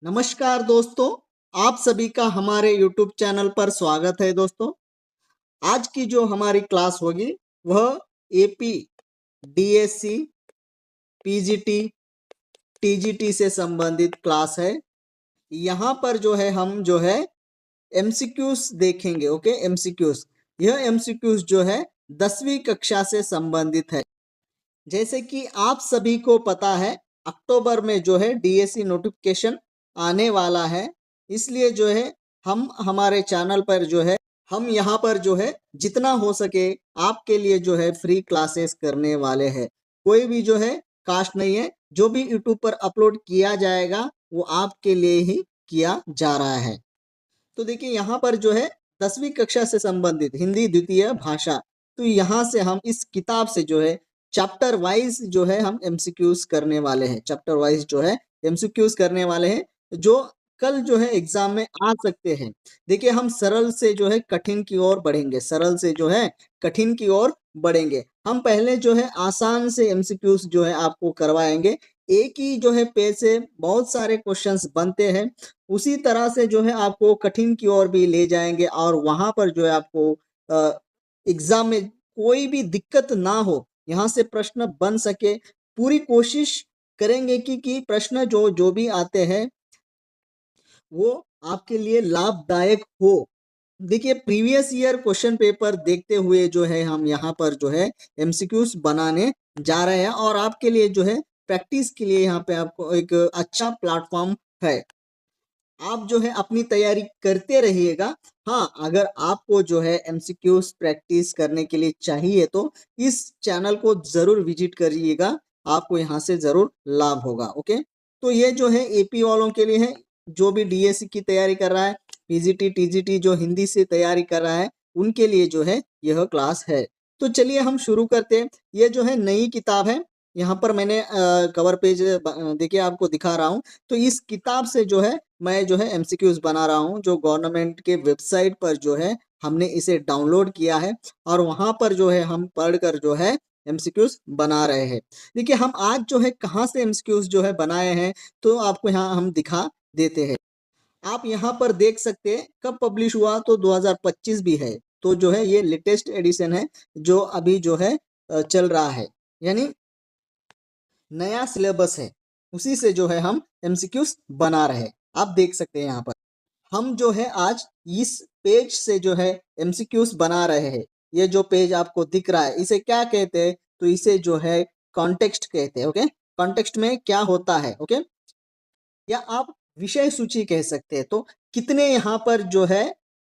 नमस्कार दोस्तों, आप सभी का हमारे YouTube चैनल पर स्वागत है दोस्तों। आज की जो हमारी क्लास होगी वह एपी, डीएससी, पीजीटी, टीजीटी से संबंधित क्लास है। यहाँ पर जो है हम जो है एमसीक्यूज देखेंगे। Okay, MCQs. यह एमसीक्यूज जो है 10वीं कक्षा से संबंधित है। जैसे कि आप सभी को पता है, अक्टूबर में जो है डीएससी नोटिफिकेशन आने वाला है। इसलिए जो है हम हमारे चैनल पर जो है हम यहाँ पर जो है जितना हो सके आपके लिए जो है फ्री क्लासेस करने वाले हैं। कोई भी जो है कास्ट नहीं है, जो भी यूट्यूब पर अपलोड किया जाएगा वो आपके लिए ही किया जा रहा है। तो देखिए यहाँ पर जो है 10वीं कक्षा से संबंधित हिंदी द्वितीय भाषा, तो यहाँ से हम इस किताब से जो है चैप्टर वाइज जो है हम एमसीक्यूज करने वाले हैं। चैप्टर वाइज जो है एमसीक्यूज करने वाले हैं, जो कल जो है एग्जाम में आ सकते हैं। देखिए हम सरल से जो है कठिन की ओर बढ़ेंगे, सरल से जो है कठिन की ओर बढ़ेंगे। हम पहले जो है आसान से एमसीक्यूज जो है आपको करवाएंगे। एक ही जो है पेज से बहुत सारे क्वेश्चंस बनते हैं, उसी तरह से जो है आपको कठिन की ओर भी ले जाएंगे और वहां पर जो है आपको एग्जाम में कोई भी दिक्कत ना हो, यहाँ से प्रश्न बन सके। पूरी कोशिश करेंगे कि प्रश्न जो जो भी आते हैं वो आपके लिए लाभदायक हो। देखिए प्रीवियस ईयर क्वेश्चन पेपर देखते हुए जो है हम यहाँ पर जो है एमसीक्यूज बनाने जा रहे हैं और आपके लिए जो है प्रैक्टिस के लिए यहाँ पे आपको एक अच्छा प्लेटफॉर्म है। आप जो है अपनी तैयारी करते रहिएगा। हाँ, अगर आपको जो है एमसीक्यूज प्रैक्टिस करने के लिए चाहिए तो इस चैनल को जरूर विजिट करिएगा, आपको यहाँ से जरूर लाभ होगा। ओके, तो ये जो है एपी वालों के लिए है, जो भी डीएससी की तैयारी कर रहा है, पीजीटी टीजीटी जो हिंदी से तैयारी कर रहा है, उनके लिए जो है यह क्लास है। तो चलिए हम शुरू करते हैं। ये जो है नई किताब है, यहाँ पर मैंने कवर पेज देखिए आपको दिखा रहा हूँ। तो इस किताब से जो है मैं जो है एमसीक्यूज बना रहा हूँ, जो गवर्नमेंट के वेबसाइट पर जो है हमने इसे डाउनलोड किया है और वहां पर जो है हम पढ़कर जो है एमसीक्यूज बना रहे हैं। देखिए हम आज जो है कहाँ से एमसीक्यूज जो है बनाए हैं, तो आपको यहाँ हम दिखा देते हैं। आप यहाँ पर देख सकते हैं कब पब्लिश हुआ, तो 2025 भी है। तो जो है ये लेटेस्ट एडिशन है जो अभी जो है चल रहा है, यानी नया सिलेबस है, उसी से जो है हम एमसीक्यूज बना रहे हैं। आप देख सकते हैं यहाँ पर हम जो है आज इस पेज से जो है एमसीक्यूज बना रहे हैं। ये जो पेज आपको दिख रहा है इसे क्या कहते हैं, तो इसे जो है कॉन्टेक्स्ट कहते हैं। ओके, कॉन्टेक्स्ट में क्या होता है, ओके, या आप विषय सूची कह सकते हैं। तो कितने यहाँ पर जो है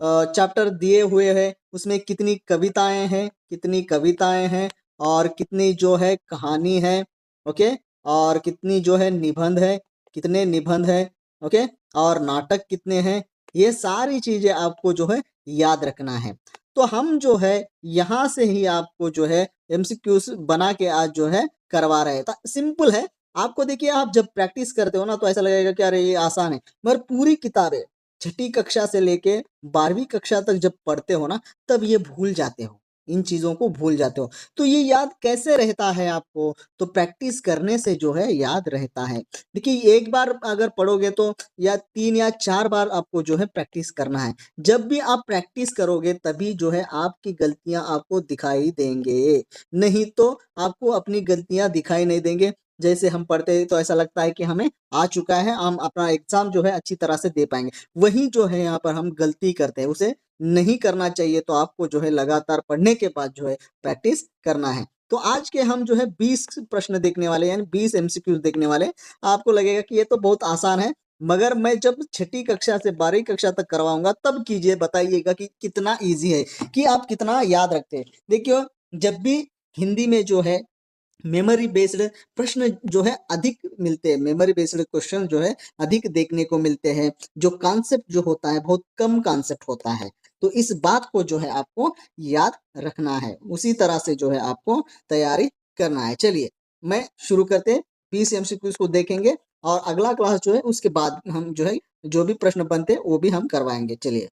चैप्टर दिए हुए हैं, उसमें कितनी कविताएं हैं, कितनी कविताएं हैं, और कितनी जो है कहानी है, ओके, और कितनी जो है निबंध है, कितने निबंध है, ओके, और नाटक कितने हैं, ये सारी चीजें आपको जो है याद रखना है। तो हम जो है यहाँ से ही आपको जो है एमसीक्यूज बना के आज जो है करवा रहे हैं। तो सिंपल है। आपको देखिए आप जब प्रैक्टिस करते हो ना तो ऐसा लगेगा कि अरे ये आसान है, मगर पूरी किताबें छठी कक्षा से लेके 12वीं कक्षा तक जब पढ़ते हो ना तब ये भूल जाते हो, इन चीजों को भूल जाते हो। तो ये याद कैसे रहता है आपको, तो प्रैक्टिस करने से जो है याद रहता है। देखिए एक बार अगर पढ़ोगे तो या 3 या 4 बार आपको जो है प्रैक्टिस करना है। जब भी आप प्रैक्टिस करोगे तभी जो है आपकी गलतियां आपको दिखाई देंगे, नहीं तो आपको अपनी गलतियां दिखाई नहीं देंगे। जैसे हम पढ़ते हैं तो ऐसा लगता है कि हमें आ चुका है, हम अपना एग्जाम जो है अच्छी तरह से दे पाएंगे। वही जो है यहाँ पर हम गलती करते हैं, उसे नहीं करना चाहिए। तो आपको जो है लगातार पढ़ने के बाद जो है प्रैक्टिस करना है। तो आज के हम जो है 20 प्रश्न देखने वाले, यानी 20 एमसीक्यूज देखने वाले। आपको लगेगा कि ये तो बहुत आसान है, मगर मैं जब छठी कक्षा से 12वीं कक्षा तक करवाऊंगा तब कीजिए, बताइएगा कि कितना इजी है, कि आप कितना याद रखते हैं। देखियो जब भी हिंदी में जो है मेमोरी बेस्ड प्रश्न जो है अधिक मिलते हैं, मेमोरी बेस्ड क्वेश्चन जो है अधिक देखने को मिलते हैं, जो कॉन्सेप्ट जो होता है बहुत कम कॉन्सेप्ट होता है। तो इस बात को जो है आपको याद रखना है, उसी तरह से जो है आपको तैयारी करना है। चलिए मैं शुरू करते हैं, 20 एमसीक्यूज को देखेंगे और अगला क्लास जो है उसके बाद हम जो है जो भी प्रश्न बनते हैं वो भी हम करवाएंगे। चलिए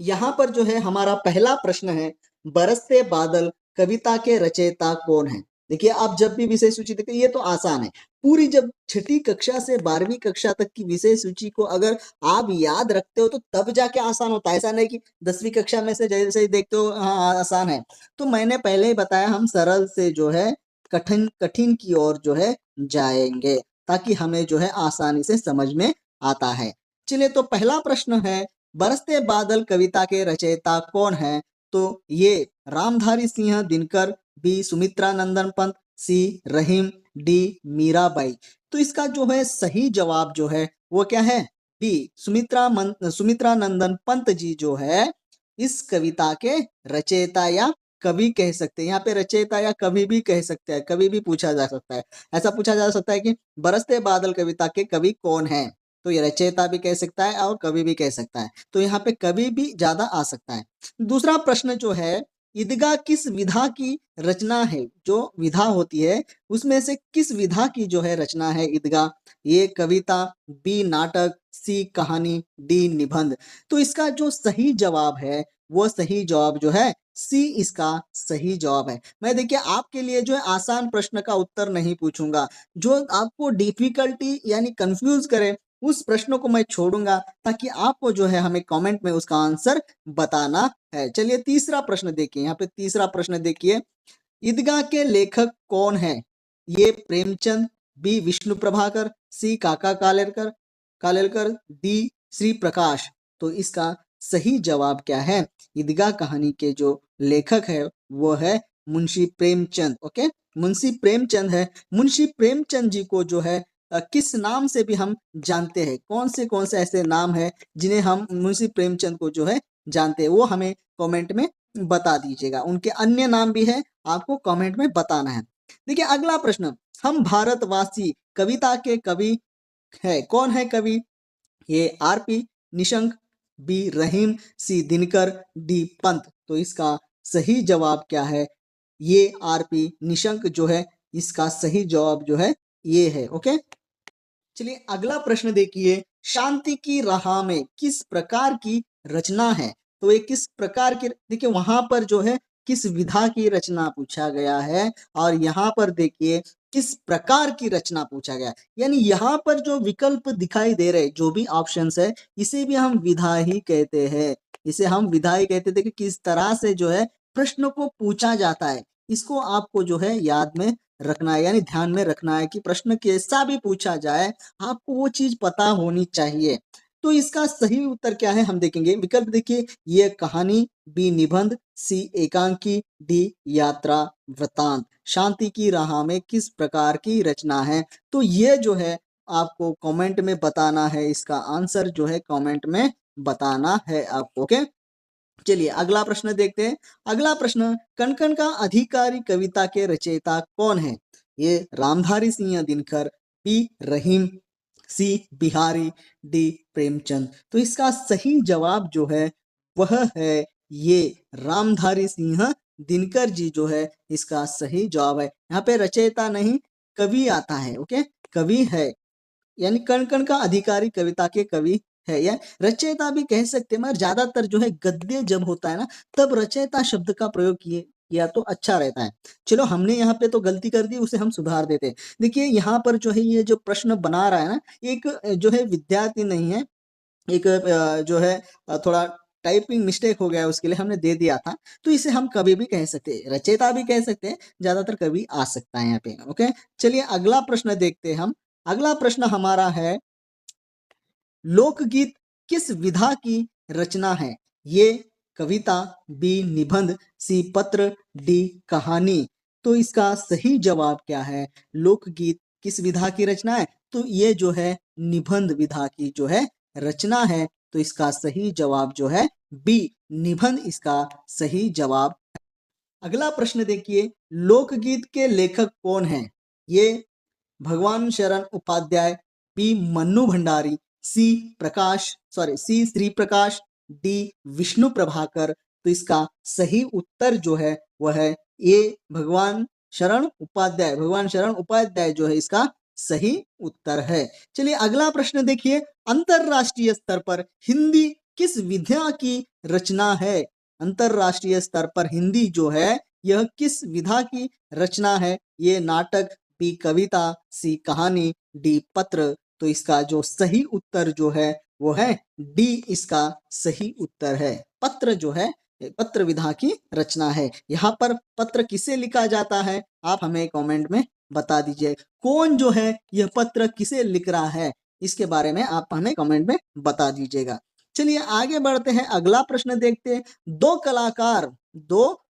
यहाँ पर जो है हमारा पहला प्रश्न है, बरसते बादल कविता के रचयिता कौन है। देखिए आप जब भी विषय सूची देखते ये तो आसान है, पूरी जब छठी कक्षा से 12वीं कक्षा तक की विषय सूची को अगर आप याद रखते हो तो तब जाके आसान होता है। ऐसा नहीं कि 10वीं कक्षा में से जैसे ही देखते हो हाँ आसान है। तो मैंने पहले ही बताया हम सरल से जो है कठिन कठिन की ओर जो है जाएंगे, ताकि हमें जो है आसानी से समझ में आता है। चलिए, तो पहला प्रश्न है, बरसते बादल कविता के रचयिता कौन है? तो ये रामधारी सिंह दिनकर, बी सुमित्रा नंदन पंत, सी रहीम, डी मीराबाई। तो इसका जो है सही जवाब जो है वो क्या है? बी सुमित्रा नंदन पंत जी जो है इस कविता के रचयिता या कवि कह सकते हैं। यहाँ पे रचयिता या कवि भी कह सकते हैं, कवि भी पूछा जा सकता है। ऐसा पूछा जा सकता है कि बरसते बादल कविता के कवि कौन है? तो ये रचयिता भी कह सकता है और कवि भी कह सकता है। तो यहाँ पे कवि भी ज्यादा आ सकता है। दूसरा प्रश्न जो है, ईदगाह किस विधा की रचना है? जो विधा होती है उसमें से किस विधा की जो है रचना है ईदगाह? ये कविता, बी नाटक, सी कहानी, डी निबंध। तो इसका जो सही जवाब है वो सही जवाब जो है सी इसका सही जवाब है। मैं देखिए आपके लिए जो है आसान प्रश्न का उत्तर नहीं पूछूंगा, जो आपको डिफिकल्टी यानी कंफ्यूज करे उस प्रश्नों को मैं छोड़ूंगा, ताकि आपको जो है हमें कमेंट में उसका आंसर बताना है। चलिए तीसरा प्रश्न देखिए, यहाँ पे तीसरा प्रश्न देखिए, ईदगाह के लेखक कौन है? ये प्रेमचंद, बी विष्णु प्रभाकर, सी काका कालेलकर कालेलकर, डी श्री प्रकाश। तो इसका सही जवाब क्या है? ईदगाह कहानी के जो लेखक है वो है मुंशी प्रेमचंद। ओके, मुंशी प्रेमचंद है। मुंशी प्रेमचंद जी को जो है किस नाम से भी हम जानते हैं? कौन से ऐसे नाम है जिन्हें हम मुंशी प्रेमचंद को जो है जानते हैं? वो हमें कमेंट में बता दीजिएगा। उनके अन्य नाम भी है, आपको कमेंट में बताना है। देखिए अगला प्रश्न, हम भारतवासी कविता के कवि है कौन है कवि? ये आरपी निशंक, बी रहीम, सी दिनकर, डी पंत। तो इसका सही जवाब क्या है? ये आरपी निशंक जो है इसका सही जवाब जो है ये है। ओके, चलिए अगला प्रश्न देखिए, शांति की राह में किस प्रकार की रचना है? तो ये किस प्रकार की, देखिए वहां पर जो है किस विधा की रचना पूछा गया है, और यहाँ पर देखिए किस प्रकार की रचना पूछा गया है। यानी यहाँ पर जो विकल्प दिखाई दे रहे जो भी ऑप्शंस है इसे भी हम विधा ही कहते हैं। इसे हम विधा ही कहते थे कि किस तरह से जो है प्रश्न को पूछा जाता है। इसको आपको जो है याद में रखना है, यानी ध्यान में रखना है कि प्रश्न कैसा भी पूछा जाए आपको वो चीज पता होनी चाहिए। तो इसका सही उत्तर क्या है हम देखेंगे। विकल्प देखिए, ये कहानी, बी निबंध, सी एकांकी, डी यात्रा वृतांत। शांति की राह में किस प्रकार की रचना है? तो ये जो है आपको कमेंट में बताना है, इसका आंसर जो है कमेंट में बताना है आपको। ओके, चलिए अगला प्रश्न देखते हैं। अगला प्रश्न, कण-कण का अधिकारी कविता के रचयिता कौन है? ये रामधारी सिंह दिनकर, बी रहीम, सी बिहारी, डी प्रेमचंद। तो इसका सही जवाब जो है वह है ये रामधारी सिंह दिनकर जी जो है इसका सही जवाब है। यहाँ पे रचयिता नहीं कवि आता है। ओके, कवि है, यानी कण कण का अधिकारी कविता के कवि है, या रचयिता भी कह सकते हैं, मगर ज्यादातर जो है गद्य जब होता है ना तब रचयिता शब्द का प्रयोग किए किया तो अच्छा रहता है। चलो हमने यहाँ पे तो गलती कर दी, उसे हम सुधार देते हैं। देखिए यहाँ पर जो है ये जो प्रश्न बना रहा है ना, एक जो है विद्यार्थी नहीं है, एक जो है थोड़ा टाइपिंग मिस्टेक हो गया, उसके लिए हमने दे दिया था। तो इसे हम कभी भी कह सकते हैं, रचयिता भी कह सकते हैं, ज्यादातर कवि आ सकता है यहाँ पे। ओके, चलिए अगला प्रश्न देखते हैं हम। अगला प्रश्न हमारा है, लोकगीत किस विधा की रचना है? ये कविता, बी निबंध, सी पत्र, डी कहानी। तो इसका सही जवाब क्या है? लोकगीत किस विधा की रचना है? तो ये जो है निबंध विधा की जो है रचना है। तो इसका सही जवाब जो है बी निबंध इसका सही जवाब। अगला प्रश्न देखिए, लोकगीत के लेखक कौन हैं? ये भगवान शरण उपाध्याय, बी मन्नू भंडारी, सी श्री प्रकाश, डी विष्णु प्रभाकर। तो इसका सही उत्तर जो है वह है ए भगवान शरण उपाध्याय जो है इसका सही उत्तर है। चलिए अगला प्रश्न देखिए, अंतरराष्ट्रीय स्तर पर हिंदी किस विधा की रचना है? अंतरराष्ट्रीय स्तर पर हिंदी जो है यह किस विधा की रचना है? ये नाटक, बी कविता, सी कहानी, डी पत्र। तो इसका जो सही उत्तर जो है वो है डी, इसका सही उत्तर है। पत्र जो है पत्र विधा की रचना है। यहाँ पर पत्र किसे लिखा जाता है आप हमें कमेंट में बता दीजिए। कौन जो है यह पत्र किसे लिख रहा है इसके बारे में आप हमें कमेंट में बता दीजिएगा। चलिए आगे बढ़ते हैं, अगला प्रश्न देखते हैं। दो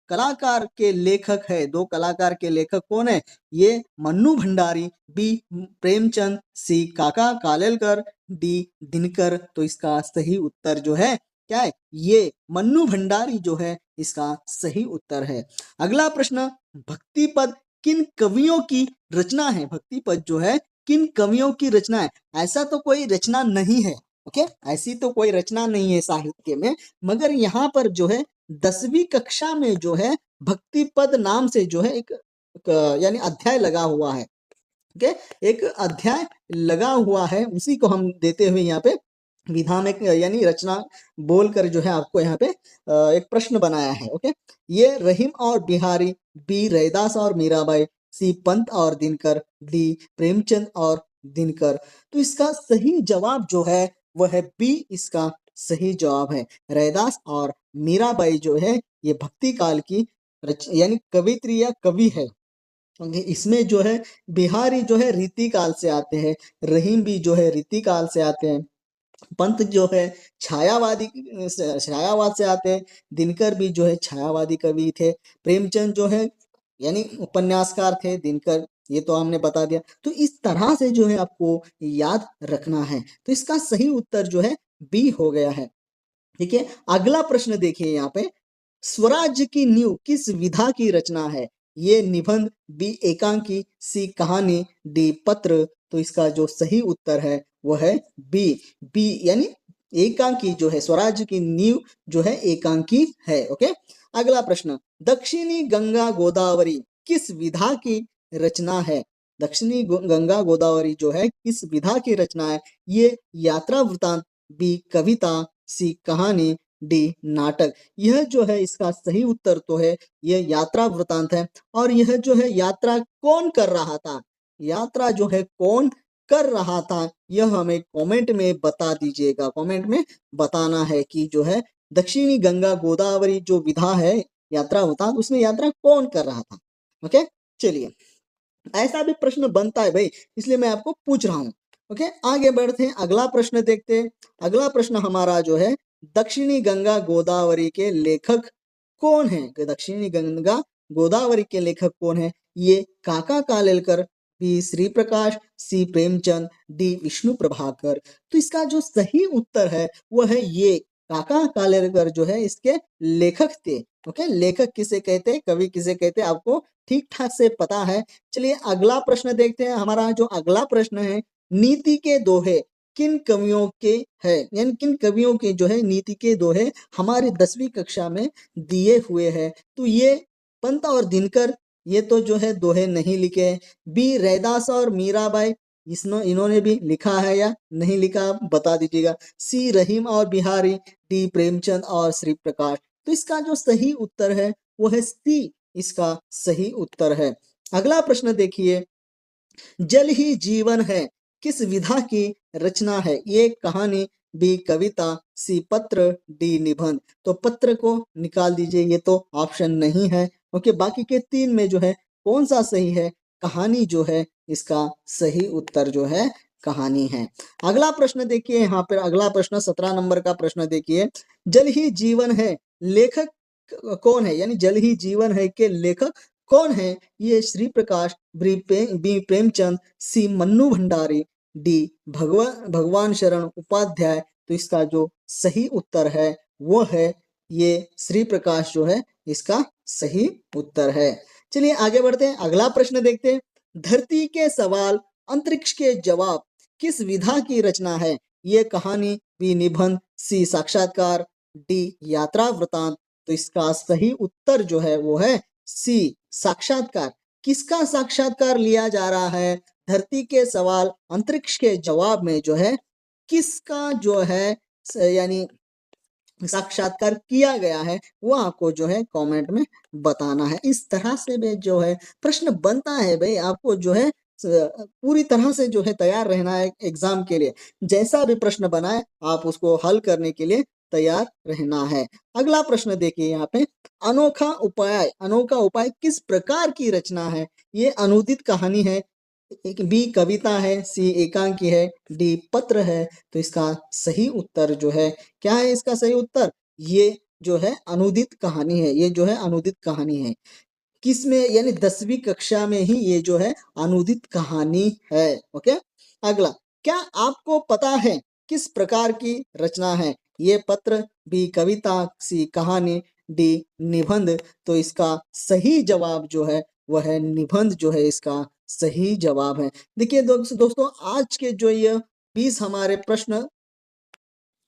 कलाकार के लेखक है। दो कलाकार के लेखक कौन है? ये मन्नू भंडारी, बी प्रेमचंद, सी काका कालेलकर, डी दिनकर। तो इसका सही उत्तर जो है क्या है? ये मन्नू भंडारी जो है इसका सही उत्तर है। अगला प्रश्न, भक्ति पद किन कवियों की रचना है? भक्ति पद जो है किन कवियों की रचना है? ऐसा तो कोई रचना नहीं है, ओके, ऐसी तो कोई रचना नहीं है साहित्य में, मगर यहाँ पर जो है 10वीं कक्षा में जो है भक्ति पद नाम से जो है एक यानी अध्याय लगा हुआ है, ओके, एक अध्याय लगा हुआ है, उसी को हम देते हुए यहाँ पे विधा में यानी रचना बोलकर जो है आपको यहाँ पे एक प्रश्न बनाया है, ओके। ये रहीम और बिहारी, बी रैदास और मीराबाई, सी पंत और दिनकर, डी प्रेमचंद और दिनकर। तो इसका सही जवाब जो है वह है बी, इसका सही जवाब है। रैदास और मीराबाई जो है ये भक्ति काल की यानी कवित्री या कवि है। इसमें जो है बिहारी जो है रीति काल से आते हैं, रहीम भी जो है रीति काल से आते हैं, पंत जो है छायावाद से आते हैं, दिनकर भी जो है छायावादी कवि थे, प्रेमचंद जो है यानी उपन्यासकार थे, दिनकर ये तो हमने बता दिया। तो इस तरह से जो है आपको याद रखना है। तो इसका सही उत्तर जो है बी हो गया है। ठीक है, अगला प्रश्न देखिए यहाँ पे, स्वराज्य की नींव किस विधा की रचना है? ये निबंध, बी एकांकी, सी कहानी, डी पत्र। तो इसका जो सही उत्तर है वो है बी यानी एकांकी जो है, स्वराज्य की नींव जो है एकांकी है, ओके। अगला प्रश्न, दक्षिणी गंगा गोदावरी किस विधा की रचना है? दक्षिणी गंगा गोदावरी जो है किस विधा की रचना है? ये यात्रा वृतांत, बी कविता, सी कहानी, डी नाटक। यह जो है इसका सही उत्तर तो है यह यात्रा वृतांत है। और यह जो है यात्रा कौन कर रहा था? यात्रा जो है कौन कर रहा था यह हमें कमेंट में बता दीजिएगा। कमेंट में बताना है कि जो है दक्षिणी गंगा गोदावरी जो विधा है यात्रा वृतांत, उसमें यात्रा कौन कर रहा था, ओके। चलिए, ऐसा भी प्रश्न बनता है भाई, इसलिए मैं आपको पूछ रहा हूँ, ओके। आगे बढ़ते हैं, अगला प्रश्न देखते हैं। अगला प्रश्न हमारा जो है, दक्षिणी गंगा गोदावरी के लेखक कौन है? दक्षिणी गंगा गोदावरी के लेखक कौन है? ये काका कालेलकर, बी श्री प्रकाश, सी प्रेमचंद, डी विष्णु प्रभाकर। तो इसका जो सही उत्तर है वो है ये काका कालेलकर जो है इसके लेखक थे, ओके। लेखक किसे कहते हैं, कवि किसे कहते हैं, आपको ठीक ठाक से पता है। चलिए अगला प्रश्न देखते हैं। हमारा जो अगला प्रश्न है, नीति के दोहे किन कवियों के है, यानी किन कवियों के जो है नीति के दोहे हमारे 10वीं कक्षा में दिए हुए हैं? तो ये पंत और दिनकर ये तो जो है दोहे नहीं लिखे हैं। बी रैदास और मीराबाई इन्होंने भी लिखा है या नहीं लिखा आप बता दीजिएगा। सी रहीम और बिहारी, डी प्रेमचंद और श्री प्रकाश। तो इसका जो सही उत्तर है वो है सी, इसका सही उत्तर है। अगला प्रश्न देखिए, जल ही जीवन है किस विधा की रचना है? ये कहानी, बी कविता, सी पत्र, डी निबंध। तो पत्र को निकाल दीजिए, ये तो ऑप्शन नहीं है, ओके। बाकी के 3 में जो है कौन सा सही है? कहानी जो है इसका सही उत्तर जो है कहानी है। अगला प्रश्न देखिए, यहाँ पर अगला प्रश्न 17 नंबर का प्रश्न देखिए, जल ही जीवन है लेखक कौन है? यानी जल ही जीवन है के लेखक कौन है? ये श्री प्रकाश, बी प्रेमचंद, सी मन्नू भंडारी, डी भगवान शरण उपाध्याय। तो इसका जो सही उत्तर है वो है ये श्री प्रकाश जो है इसका सही उत्तर है। चलिए आगे बढ़ते हैं, अगला प्रश्न देखते हैं। धरती के सवाल अंतरिक्ष के जवाब किस विधा की रचना है? ये कहानी, बी निबंध, सी साक्षात्कार, डी यात्रा वृतांत। तो इसका सही उत्तर जो है वो है सी साक्षात्कार। किसका साक्षात्कार लिया जा रहा है? धरती के सवाल अंतरिक्ष के जवाब में जो है किसका जो है यानी साक्षात्कार किया गया है वो आपको जो है कमेंट में बताना है। इस तरह से भी जो है प्रश्न बनता है भाई, आपको जो है पूरी तरह से जो है तैयार रहना है एग्जाम के लिए। जैसा भी प्रश्न बनाए आप उसको हल करने के लिए तैयार रहना है। अगला प्रश्न देखिए यहाँ पे, अनोखा उपाय किस प्रकार की रचना है? ये अनुदित कहानी है, एक बी कविता है, सी एकांकी है, डी पत्र है। तो इसका सही उत्तर जो है क्या है? इसका सही उत्तर ये जो है अनुदित कहानी है। ये जो है अनुदित कहानी है। किसमें? यानी 10वीं कक्षा में ही ये जो है अनुदित कहानी है। ओके। अगला, क्या आपको पता है किस प्रकार की रचना है? ये पत्र, बी कविता, सी कहानी, डी निबंध। तो इसका सही जवाब जो है वह है निबंध, जो है इसका सही जवाब है। देखिए दोस्तों, आज के जो ये 20 हमारे प्रश्न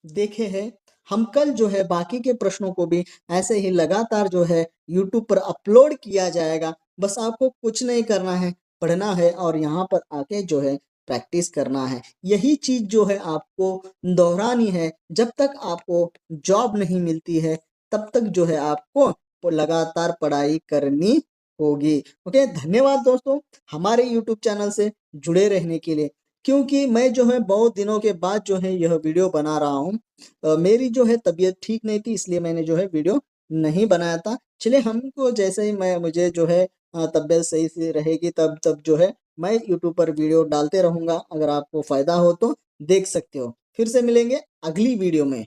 देखे हैं, हम कल जो है बाकी के प्रश्नों को भी ऐसे ही लगातार जो है यूट्यूब पर अपलोड किया जाएगा। बस आपको कुछ नहीं करना है, पढ़ना है और यहाँ पर आके जो है प्रैक्टिस करना है। यही चीज जो है आपको दोहरानी है। जब तक आपको जॉब नहीं मिलती है तब तक जो है आपको लगातार पढ़ाई करनी होगी। ओके, धन्यवाद दोस्तों हमारे यूट्यूब चैनल से जुड़े रहने के लिए। क्योंकि मैं जो है बहुत दिनों के बाद जो है यह वीडियो बना रहा हूँ। मेरी जो है तबीयत ठीक नहीं थी, इसलिए मैंने जो है वीडियो नहीं बनाया था। चलिए, हमको जैसे ही मुझे जो है तबीयत सही से रहेगी तब तब जो है मैं यूट्यूब पर वीडियो डालते रहूंगा। अगर आपको फायदा हो तो देख सकते हो। फिर से मिलेंगे अगली वीडियो में।